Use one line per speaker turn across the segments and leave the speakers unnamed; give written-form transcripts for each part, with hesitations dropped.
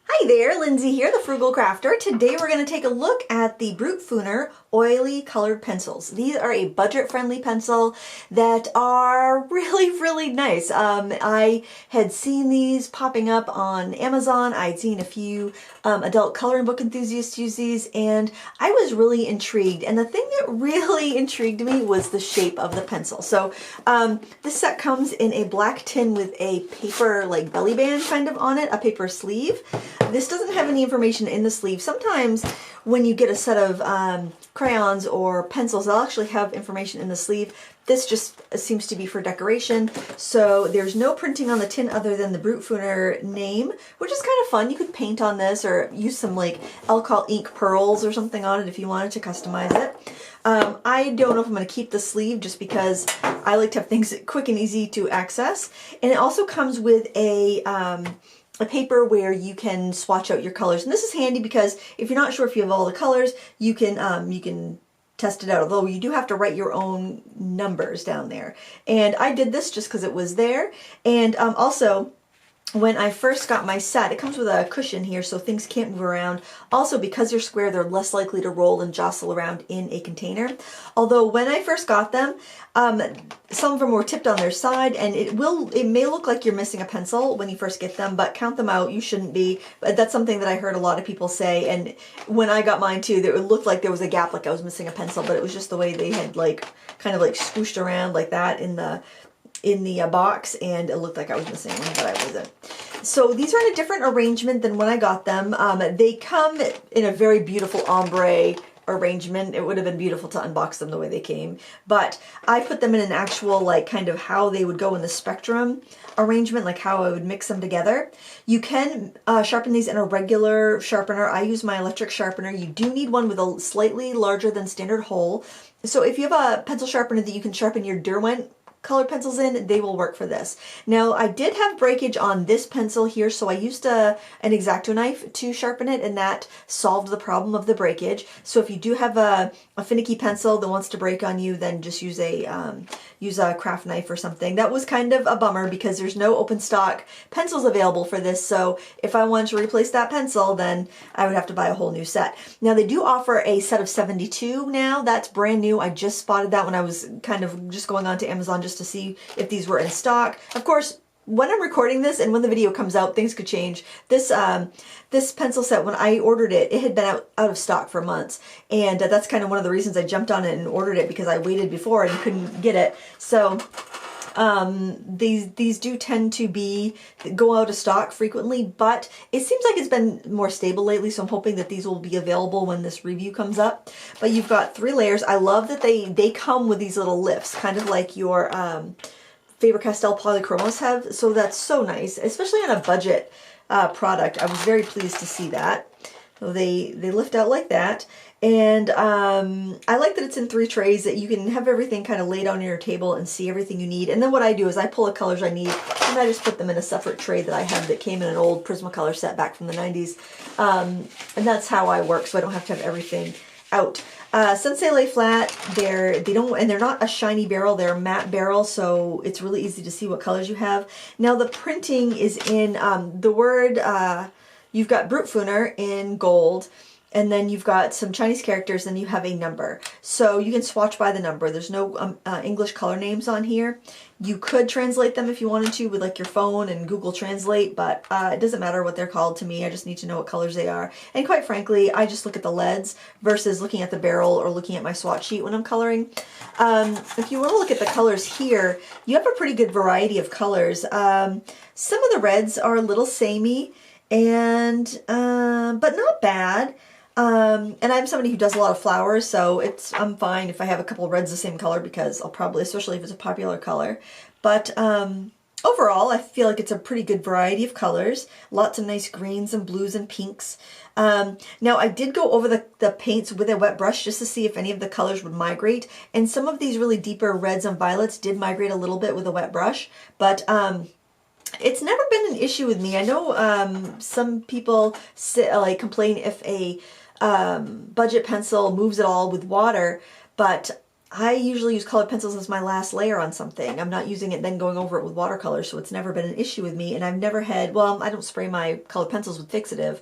Hi there, Lindsay here, the Frugal Crafter. Today we're going to take a look at the Brutfuner oily colored pencils. These are a budget-friendly pencil that are really nice. I had seen these popping up on Amazon. I'd seen a few adult coloring book enthusiasts use these, and I was really intrigued. And the thing that really intrigued me was the shape of the pencil. So this set comes in a black tin with a paper like belly band kind of on it, a paper sleeve. This doesn't have any information in the sleeve. Sometimes when you get a set of crayons or pencils, they'll actually have information in the sleeve. This just seems to be for decoration. So there's no printing on the tin other than the Brutfuner name, which is kind of fun. You could paint on this or use some like alcohol ink pearls or something on it if you wanted to customize it. I don't know if I'm going to keep the sleeve just because I like to have things quick and easy to access. And it also comes with a paper where you can swatch out your colors. And this is handy because if you're not sure if you have all the colors, you can test it out, although you do have to write your own numbers down there. And I did this just because it was there. And also, when I first got my set, it comes with a cushion here so things can't move around. Also, because they're square, they're less likely to roll and jostle around in a container. Although when I first got them, some of them were tipped on their side, and it may look like you're missing a pencil when you first get them, but count them out, you shouldn't be. But that's something that I heard a lot of people say, and when I got mine too, it looked like there was a gap, like I was missing a pencil, but it was just the way they had kind of squished around like that in the box, and it looked like I was missing one, but I wasn't. So these are in a different arrangement than when I got them. They come in a very beautiful ombre arrangement. It would have been beautiful to unbox them the way they came, but I put them in an actual kind of how they would go in the spectrum arrangement, like how I would mix them together. You can sharpen these in a regular sharpener. I use my electric sharpener. You do need one with a slightly larger than standard hole. So if you have a pencil sharpener that you can sharpen your Derwent colored pencils in, they will work for this. Now, I did have breakage on this pencil here, so I used an X-Acto knife to sharpen it, and that solved the problem of the breakage. So if you do have a finicky pencil that wants to break on you, then just use a craft knife or something. That was kind of a bummer because there's no open stock pencils available for this, so if I wanted to replace that pencil, then I would have to buy a whole new set. Now, they do offer a set of 72 now. That's brand new. I just spotted that when I was kind of just going on to Amazon just to see if these were in stock. Of course, when I'm recording this and when the video comes out, things could change. This pencil set, when I ordered it, it had been out of stock for months, and that's kind of one of the reasons I jumped on it and ordered it, because I waited before and couldn't get it. So these do tend to go out of stock frequently, but it seems like it's been more stable lately, so I'm hoping that these will be available when this review comes up. But you've got 3 layers. I love that they come with these little lifts, kind of like your Faber-Castell polychromos have, so that's so nice, especially on a budget product. I was very pleased to see that. So they lift out like that, and I like that it's in 3 trays, that you can have everything kind of laid on your table and see everything you need. And then what I do is I pull the colors I need, and I just put them in a separate tray that I have that came in an old Prismacolor set back from the 90s, and that's how I work, so I don't have to have everything out. Since they lay flat, they're not a shiny barrel, they're a matte barrel, so it's really easy to see what colors you have. Now the printing is in the word, you've got Brutfuner in gold, and then you've got some Chinese characters, and you have a number. So you can swatch by the number. There's no English color names on here. You could translate them if you wanted to with your phone and Google Translate, but it doesn't matter what they're called to me. I just need to know what colors they are. And quite frankly, I just look at the leads versus looking at the barrel or looking at my swatch sheet when I'm coloring. If you want to look at the colors here, you have a pretty good variety of colors. Some of the reds are a little samey, and but not bad. And I'm somebody who does a lot of flowers, so I'm fine if I have a couple of reds the same color, because I'll probably, especially if it's a popular color. But overall, I feel like it's a pretty good variety of colors. Lots of nice greens and blues and pinks. Now, I did go over the paints with a wet brush just to see if any of the colors would migrate, and some of these really deeper reds and violets did migrate a little bit with a wet brush, but it's never been an issue with me. I know some people complain if a budget pencil moves at all with water, but I usually use colored pencils as my last layer on something. I'm not using it then going over it with watercolor, so it's never been an issue with me. And I've never had, well, I don't spray my colored pencils with fixative,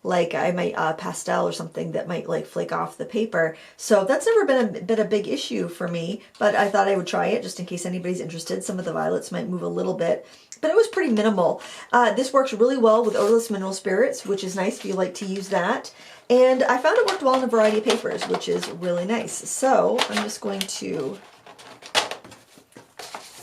like I might pastel or something that might like flake off the paper. So that's never been a big issue for me, but I thought I would try it just in case anybody's interested. Some of the violets might move a little bit, but it was pretty minimal. This works really well with odorless mineral spirits, which is nice if you like to use that. And I found it worked well in a variety of papers, which is really nice. So I'm just going to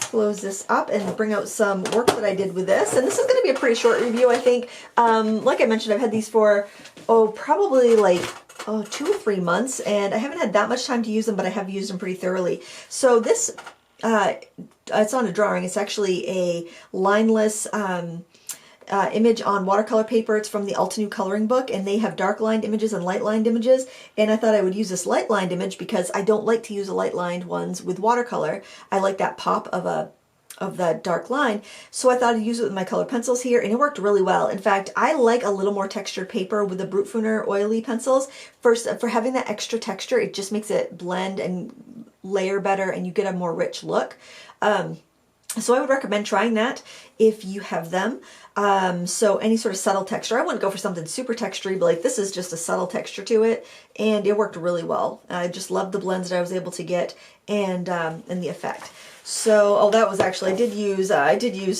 close this up and bring out some work that I did with this. And this is going to be a pretty short review, I think. Like I mentioned, I've had these for, probably like 2 or 3 months, and I haven't had that much time to use them, but I have used them pretty thoroughly. So this, it's on a drawing. It's actually a lineless image on watercolor paper. It's from the Altenew coloring book, and they have dark lined images and light lined images, and I thought I would use this light lined image because I don't like to use the light lined ones with watercolor. I like that pop of the dark line, so I thought I'd use it with my colored pencils here, and it worked really well. In fact, I like a little more textured paper with the Brutfuner oily pencils. First, for having that extra texture, it just makes it blend and layer better, and you get a more rich look. So I would recommend trying that if you have them. So any sort of subtle texture. I wouldn't go for something super textury, but like this is just a subtle texture to it, and it worked really well. I just loved the blends that I was able to get, and the effect. So, that was actually, I did use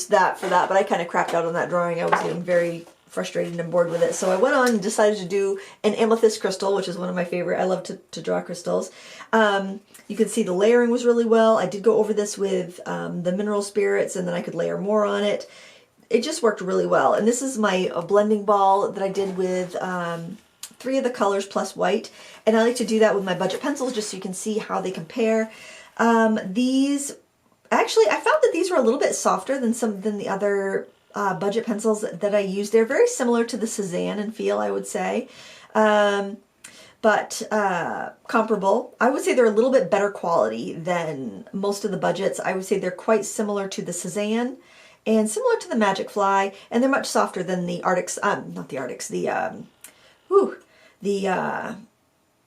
that for that, but I kind of crapped out on that drawing. I was getting very frustrated and bored with it. So I went on and decided to do an amethyst crystal, which is one of my favorite. I love to draw crystals. You can see the layering was really well. I did go over this with the mineral spirits, and then I could layer more on it. It just worked really well. And this is my blending ball that I did with 3 of the colors plus white. And I like to do that with my budget pencils just so you can see how they compare. These, actually, I found that these were a little bit softer than the other budget pencils that I used. They're very similar to the Cezanne in feel, I would say. But comparable. I would say they're a little bit better quality than most of the budgets. I would say they're quite similar to the Cezanne and similar to the Magic Fly, and they're much softer than the Arctics, not the Arctics, the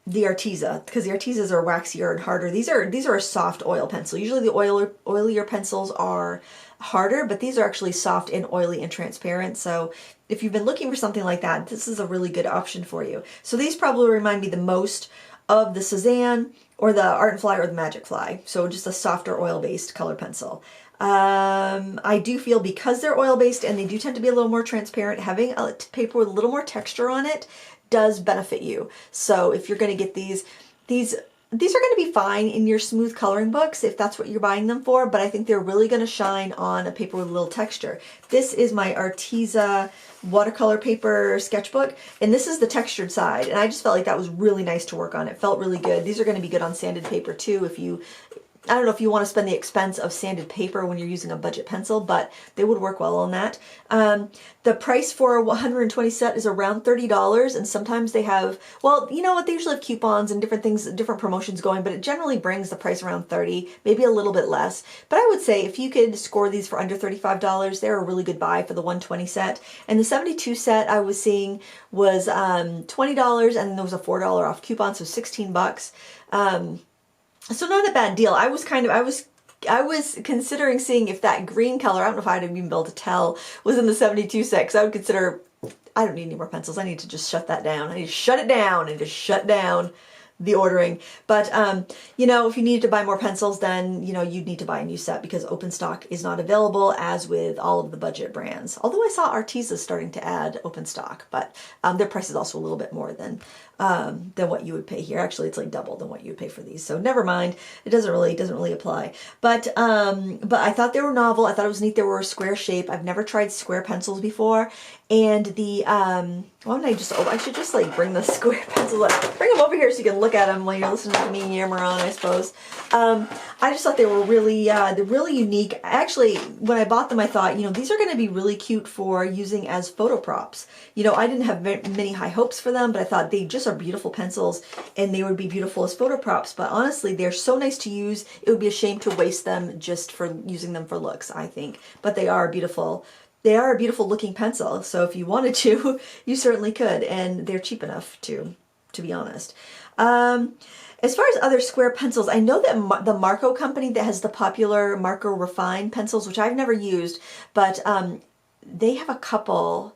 Arteza, because the Artezas are waxier and harder. These are a soft oil pencil. Usually the oilier pencils are harder, but these are actually soft and oily and transparent. So if you've been looking for something like that, this is a really good option for you. So these probably remind me the most of the Cezanne or the Art and Fly or the Magic Fly. So just a softer oil-based color pencil. I do feel because they're oil-based and they do tend to be a little more transparent, having a paper with a little more texture on it does benefit you. So if you're going to get these are going to be fine in your smooth coloring books if that's what you're buying them for, but I think they're really going to shine on a paper with a little texture. This is my Arteza watercolor paper sketchbook, and this is the textured side, and I just felt like that was really nice to work on. It felt really good. These are going to be good on sanded paper too if you, I don't know if you want to spend the expense of sanded paper when you're using a budget pencil, but they would work well on that. The price for a 120 set is around $30, and sometimes they have, well, you know what, they usually have coupons and different things, different promotions going, but it generally brings the price around $30, maybe a little bit less. But I would say if you could score these for under $35, they're a really good buy for the 120 set. And the 72 set I was seeing was $20, and there was a $4 off coupon, so 16 bucks. So not a bad deal. I was considering seeing if that green color, I don't know if I'd even been able to tell, was in the 72 set, 'cause I would consider, I don't need any more pencils. I need to just shut that down. I need to shut it down and just shut down the ordering. But, you know, if you needed to buy more pencils, then, you know, you'd need to buy a new set because open stock is not available, as with all of the budget brands. Although I saw Arteza starting to add open stock, but their price is also a little bit more than what you would pay here. Actually, it's like double than what you would pay for these. So never mind. It doesn't really apply. But I thought they were novel. I thought it was neat. They were a square shape. I've never tried square pencils before. And the, why don't I just, I should just like bring the square pencils up. Bring them over here so you can look at them while you're listening to me yammer on, I suppose. I just thought they were really, they're really unique. Actually, when I bought them, I thought, you know, these are going to be really cute for using as photo props. You know, I didn't have many high hopes for them, but I thought they just are beautiful pencils and they would be beautiful as photo props. But honestly, they're so nice to use. It would be a shame to waste them just for using them for looks, I think. But they are beautiful. They are a beautiful looking pencil. So if you wanted to, you certainly could. And they're cheap enough to to be honest. As far as other square pencils, I know that the Marco company that has the popular Marco Refine pencils, which I've never used, but they have a couple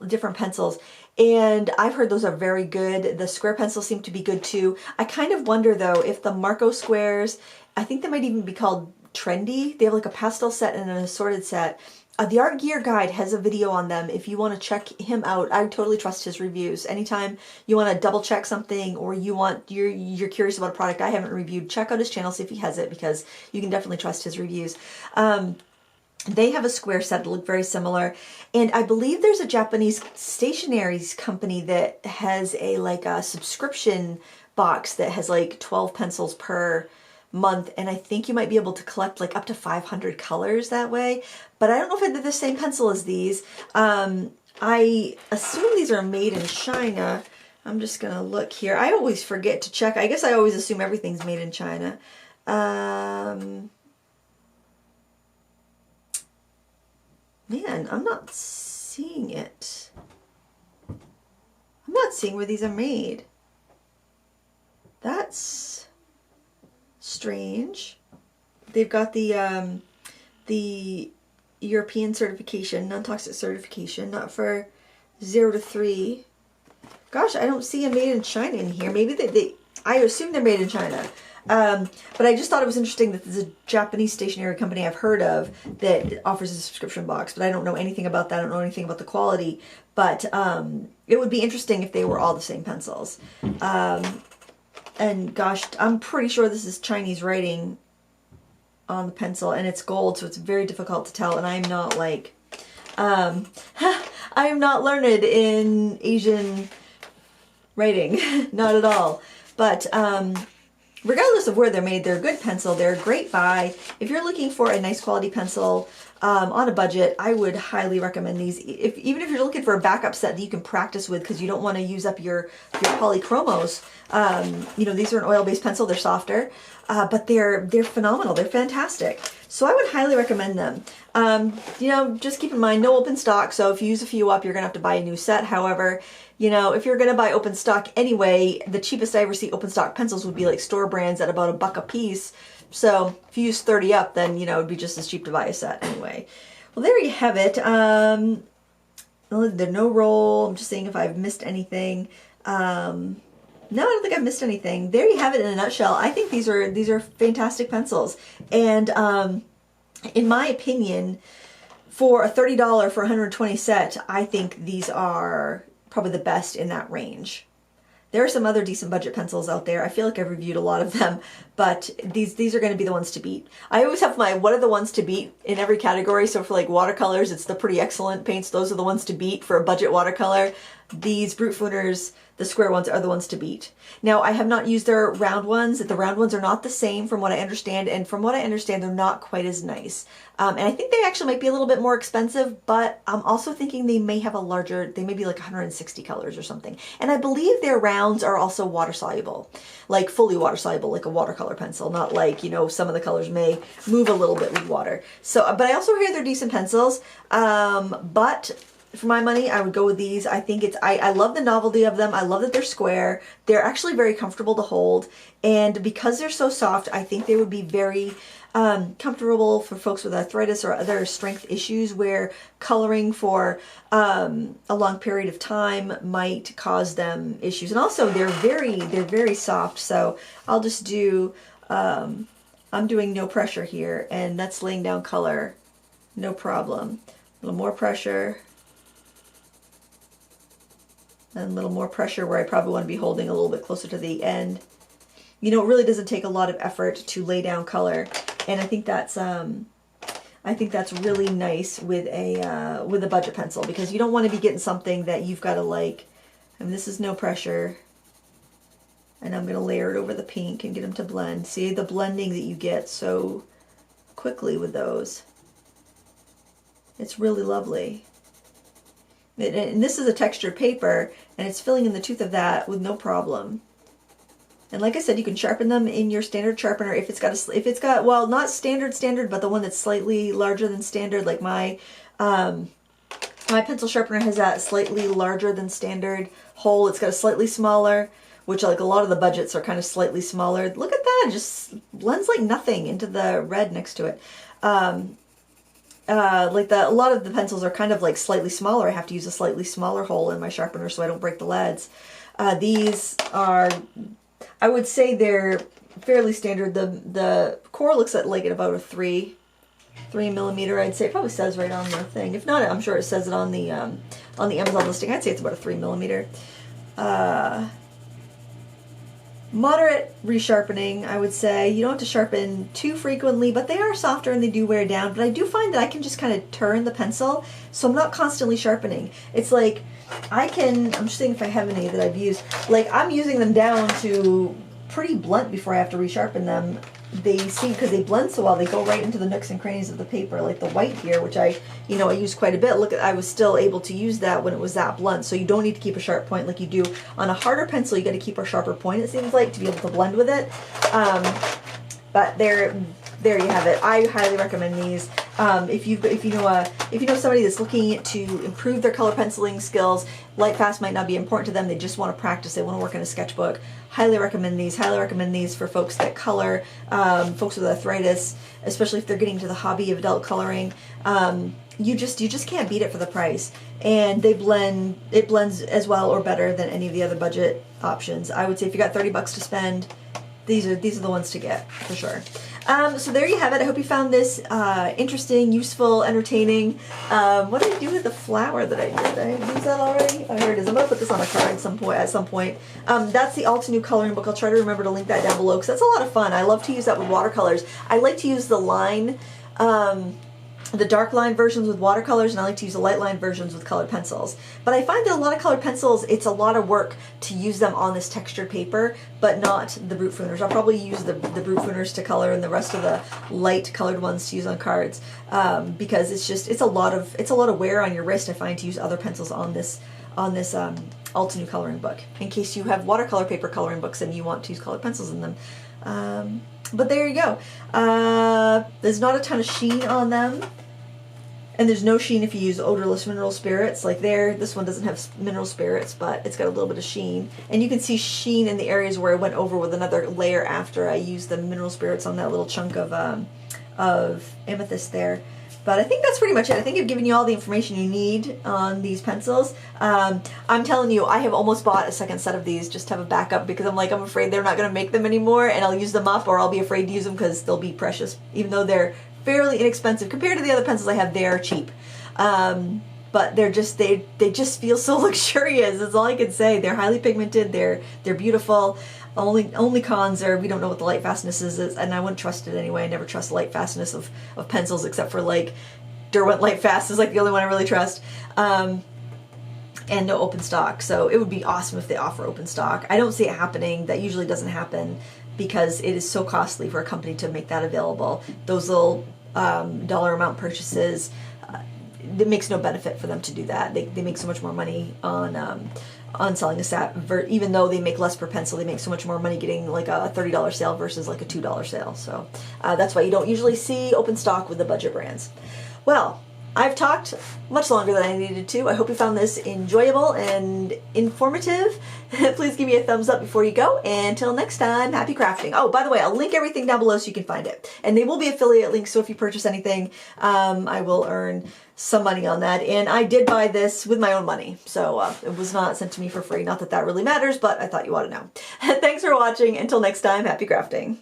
different pencils, and I've heard those are very good. The square pencils seem to be good too. I kind of wonder though if the Marco squares, I think they might even be called trendy. They have like a pastel set and an assorted set. The Art Gear Guide has a video on them if you want to check him out. I totally trust his reviews. Anytime you want to double check something or you're curious about a product I haven't reviewed, check out his channel, see if he has it, because you can definitely trust his reviews. They have a square set that look very similar, and I believe there's a Japanese stationery company that has a subscription box that has like 12 pencils per month, and I think you might be able to collect like up to 500 colors that way, but I don't know if they're the same pencil as these. I assume these are made in China. I'm just gonna look here. I always forget to check. I guess I always assume everything's made in China. Man, I'm not seeing it. I'm not seeing where these are made. That's strange. They've got the European certification, non-toxic certification, not for 0 to 3. Gosh, I don't see a made in China in here. Maybe I assume they're made in China. But I just thought it was interesting that there's a Japanese stationery company I've heard of that offers a subscription box, but I don't know anything about that. I don't know anything about the quality, but it would be interesting if they were all the same pencils. And gosh, I'm pretty sure this is Chinese writing on the pencil, and it's gold, so it's very difficult to tell, and I'm not like, I am not learned in Asian writing, not at all. But regardless of where they're made, they're a good pencil. They're a great buy. If you're looking for a nice quality pencil on a budget, I would highly recommend these. Even if you're looking for a backup set that you can practice with because you don't want to use up your polychromos, these are an oil-based pencil. They're softer, but they're phenomenal. They're fantastic. So I would highly recommend them. Just keep in mind, no open stock. So if you use a few up, you're going to have to buy a new set. However, if you're going to buy open stock anyway, the cheapest I ever see open stock pencils would be like store brands at about $1 a piece. So if you use 30 up, then, it would be just as cheap to buy a set anyway. Well, there you have it. There's no roll. I'm just seeing if I've missed anything. No, I don't think I've missed anything. There you have it in a nutshell. I think these are fantastic pencils. And in my opinion, for a $30 for 120 set, I think these are probably the best in that range. There are some other decent budget pencils out there. I feel like I've reviewed a lot of them, but these are going to be the ones to beat. I always have my what are the ones to beat in every category. So for like watercolors, it's the pretty excellent paints. Those are the ones to beat for a budget watercolor. These Brutfuners, the square ones, are the ones to beat. Now, I have not used their round ones. The round ones are not the same from what I understand, and from what I understand, they're not quite as nice. And I think they actually might be a little bit more expensive, but I'm also thinking they may have they may be like 160 colors or something. And I believe their rounds are also water soluble, like fully water soluble, like a watercolor pencil, not like, some of the colors may move a little bit with water. So, but I also hear they're decent pencils, but for my money, I would go with these. I think I love the novelty of them. I love that they're square. They're actually very comfortable to hold. And because they're so soft, I think they would be very comfortable for folks with arthritis or other strength issues where coloring for a long period of time might cause them issues. And also they're very soft. So I'll just do, I'm doing no pressure here, and that's laying down color. No problem. A little more pressure. And a little more pressure where I probably want to be holding a little bit closer to the end. It really doesn't take a lot of effort to lay down color, and I think that's really nice with a budget pencil, because you don't want to be getting something that you've got to like. And this is no pressure, and I'm going to layer it over the pink and get them to blend. See the blending that you get so quickly with those. It's really lovely. And this is a textured paper, and it's filling in the tooth of that with no problem. And like I said, you can sharpen them in your standard sharpener if it's got well, not standard, but the one that's slightly larger than standard. Like my pencil sharpener has that slightly larger than standard hole. It's got a slightly smaller which like a lot of the budgets are kind of slightly smaller. Look at that, it just blends like nothing into the red next to it. Like a lot of the pencils are kind of like slightly smaller. I have to use a slightly smaller hole in my sharpener so I don't break the leads. These are, I would say they're fairly standard. The core looks at like at about a 3 millimeter. I'd say it probably says right on the thing. If not, I'm sure it says it on the Amazon listing. I'd say it's about a 3 millimeter. Moderate resharpening, I would say. You don't have to sharpen too frequently, but they are softer and they do wear down. But I do find that I can just kind of turn the pencil, so I'm not constantly sharpening. It's like I'm just thinking if I have any that I've used. Like I'm using them down to pretty blunt before I have to resharpen them. They seem, because they blend so well, they go right into the nooks and crannies of the paper, like the white here, which I use quite a bit. Look, I was still able to use that when it was that blunt. So you don't need to keep a sharp point like you do on a harder pencil. You got to keep a sharper point, it seems like, to be able to blend with it. But there you have it. I highly recommend these. If you know somebody that's looking to improve their color penciling skills, lightfast might not be important to them. They just want to practice. They want to work in a sketchbook. Highly recommend these. Highly recommend these for folks that color, folks with arthritis, especially if they're getting to the hobby of adult coloring. You just can't beat it for the price, and it blends as well or better than any of the other budget options. I would say if you got $30 to spend, these are the ones to get for sure. So there you have it. I hope you found this interesting, useful, entertaining. What did I do with the flower that I did? Did I use that already? Oh, here it is. I'm going to put this on a card at some point. That's the All Too New coloring book. I'll try to remember to link that down below because that's a lot of fun. I love to use that with watercolors. I like to use the line, the dark line versions with watercolors, and I like to use the light line versions with colored pencils. But I find that a lot of colored pencils, it's a lot of work to use them on this textured paper, but not the Brutfuners. I'll probably use the Brutfuners to color and the rest of the light colored ones to use on cards, because it's a lot of wear on your wrist, I find, to use other pencils on this All Too New coloring book, in case you have watercolor paper coloring books and you want to use colored pencils in them. But there you go. There's not a ton of sheen on them. And there's no sheen if you use odorless mineral spirits. Like this one doesn't have mineral spirits, but it's got a little bit of sheen. And you can see sheen in the areas where I went over with another layer after I used the mineral spirits on that little chunk of amethyst there. But I think that's pretty much it. I think I've given you all the information you need on these pencils. I'm telling you, I have almost bought a second set of these just to have a backup, because I'm afraid they're not going to make them anymore, and I'll use them up, or I'll be afraid to use them because they'll be precious, even though they're fairly inexpensive compared to the other pencils I have. They're cheap, but they just feel so luxurious. That's all I can say. They're highly pigmented. They're beautiful. Only cons are we don't know what the light fastness is, and I wouldn't trust it anyway. I never trust the light fastness of pencils, except for like Derwent light fast is like the only one I really trust. And no open stock. So it would be awesome if they offer open stock. I don't see it happening. That usually doesn't happen because it is so costly for a company to make that available. Those little dollar amount purchases, it makes no benefit for them to do that. They make so much more money on selling a set, even though they make less per pencil. They make so much more money getting like a $30 sale versus like a $2 sale. So that's why you don't usually see open stock with the budget brands. Well, I've talked much longer than I needed to. I hope you found this enjoyable and informative. Please give me a thumbs up before you go. And until next time, happy crafting. Oh, by the way, I'll link everything down below so you can find it. And they will be affiliate links, so if you purchase anything, I will earn some money on that. And I did buy this with my own money, so it was not sent to me for free. Not that that really matters, but I thought you ought to know. Thanks for watching. Until next time, happy crafting.